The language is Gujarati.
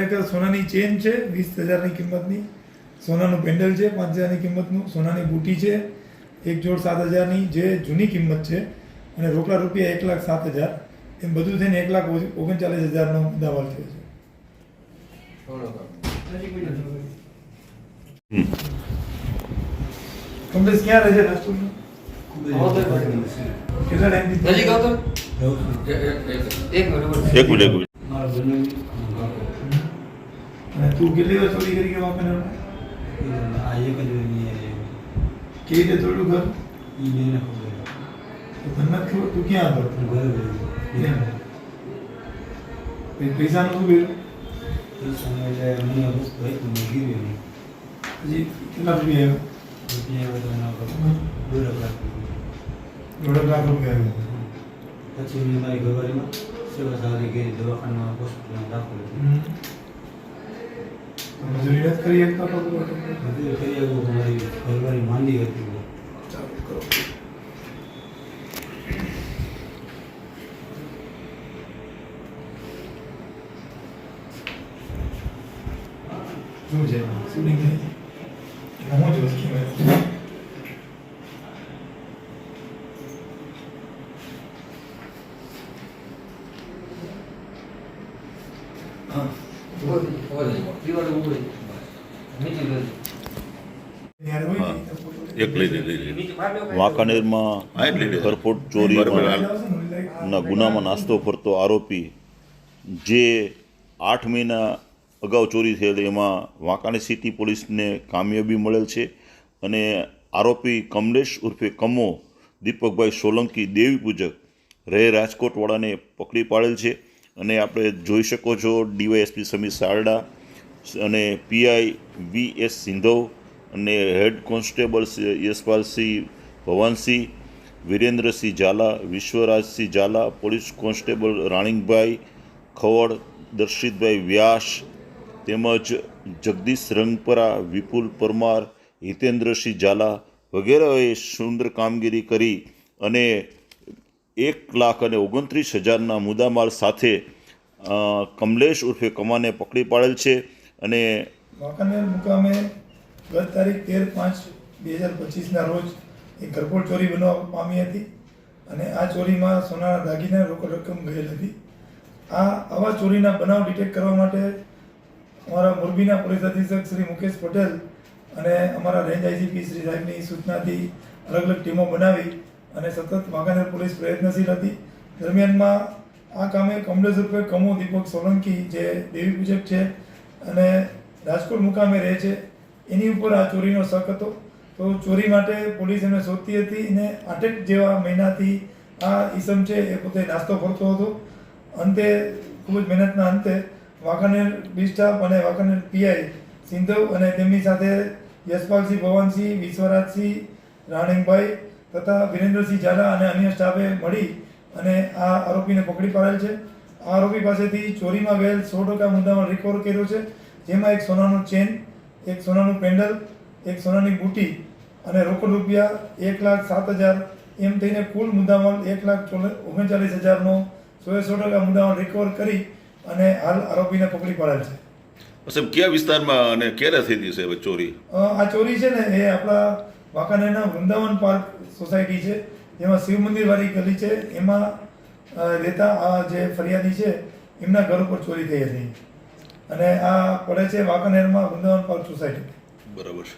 એક સોનાની ચેન છે 20,000ની કિંમતની, સોનાનું પેન્ડલ છે 5,000ની કિંમતનું, સોનાની બુટી છે એક જોડ 7,000ની જે જૂની કિંમત છે, અને રોકડા રૂપિયા 1,07,000, એમ બધું થઈને 1,39,000નો મુદ્દામાલ થયો છે. કમલેશ ક્યાં રહે છે રાજકોટમાં? કેટલા ટાઈમથી? એક મિનિટ. અને તું કેટલી વાર ચોરી કરી ગયો વાંકાનેર? કેવી રીતે તોડ્યું ઘર? તને નથી ખબર? તું ક્યાં હતો? પૈસાનું શું કર્યું? હજી કેટલા રૂપિયા આવ્યો? 1.5 લાખ રૂપિયા આવ્યો. પછી મેં મારી ઘરવાળીમાં સેવા સારી કરી, દવાખાનામાં હોસ્પિટલમાં દાખલ હતી. મજૂરી નથી કરી શકતા? મજૂરી કરી આવ્યું, મારી ઘરવાળી માંદી હતી. ચાલુ કરો. શું છે શૂટિંગ થઈ? હું જ વસ્તુ વાંકાનેરમાં ઘરફોડ ચોરીના ગુનામાં નાસ્તો ફરતો આરોપી જે 8 મહિના અગાઉ ચોરી થયેલી, એમાં વાંકાનેર સિટી પોલીસને કામયાબી મળેલ છે. અને આરોપી કમલેશ ઉર્ફે કમો દીપકભાઈ સોલંકી દેવી પૂજક રહે રાજકોટવાળાને પકડી પાડેલ છે. અને આપણે જોઈ શકો છો ડીવાયએસપી સમીર સારડા અને પીઆઈ વી.એસ. સિંધવ અને head constable Yashpalsinh Bhavansinh, Virendrasinh Zala, Vishwarajsinh Zala, police constable Raningbhai Khavad, Darshitbhai Vyas તેમજ જગદીશ રંગપરા, વિપુલ પરમાર, હિતેન્દ્રસિંહ ઝાલા વગેરેએ સુંદર કામગીરી કરી અને 1,29,000ના મુદ્દામાલ સાથે કમલેશ ઉર્ફે કમાને પકડી પાડેલ છે. અને વાંકાનેર મુકામે ગત તારીખ 13/5/2025ના રોજ એક ઘરફોડ ચોરી બનવા પામી હતી, અને આ ચોરીમાં સોનાના દાગીના રોકડ રકમ ગયેલ હતી. આવા ચોરીના બનાવ ડિટેક્ટ કરવા માટે અમારા મોરબીના પોલીસ અધિક્ષક શ્રી મુકેશ પટેલ અને અમારા રેન્જ આઈજીપી શ્રી સાહેબની સૂચનાથી અલગ અલગ ટીમો બનાવી અને સતત વાંકાનેર પોલીસ પ્રયત્નશીલ હતી. દરમિયાનમાં આ કામે કમલેશ ઉર્ફે કમો દીપક સોલંકી જે દેવી પૂજક છે અને રાજકોટ મુકામે રહે છે, એની ઉપર આ ચોરીનો શક હતો. તો ચોરી માટે પોલીસ એમને શોધતી હતી અને 8 જેવા મહિનાથી આ ઈસમ છે એ પોતે નાસ્તો કરતો હતો. અંતે ખૂબ જ મહેનતના અંતે વાંકાનેર બી સ્ટાફ અને વાંકાનેર પીઆઈ સિંધવ અને તેમની સાથે યશપાલસિંહ ભવાનસિંહ, વિશ્વરાજસિંહ રાણીંગભાઈ તથા વિરેન્દ્રસિંહ ઝાલા અને અન્ય સ્ટાફે મળી અને આ આરોપીને પકડી પાડેલ છે. આ આરોપી પાસેથી ચોરીમાં ગયેલ 100% મુદ્દામાલ રિકવર કર્યો છે, જેમાં એક સોનાનું ચેન, એક સોનાનું પેન્ડલ, એક સોનાની બુટી અને રોકડ રૂપિયા 1,07,000 એમ થઈને કુલ મુદ્દામાલ 1,39,000નો 100% મુદ્દામાલ રિકવર કરી અને હાલ આરોપીને પકડી પાડેલ છે. સાહેબ કયા વિસ્તારમાં અને ક્યારે થઈ હતી સાહેબ ચોરી? આ ચોરી છે ને એ આપણા વાંકાનેરના વૃંદાવન પાર્ક સોસાયટી છે, જેમાં શિવ મંદિરવાળી ગલી છે, એમાં રહેતા આ જે ફરિયાદી છે એમના ઘર ઉપર ચોરી થઈ હતી. અને આ પડે છે વાંકાનેરમાં વૃંદાવન પાર્ક સોસાયટી. બરાબર છે.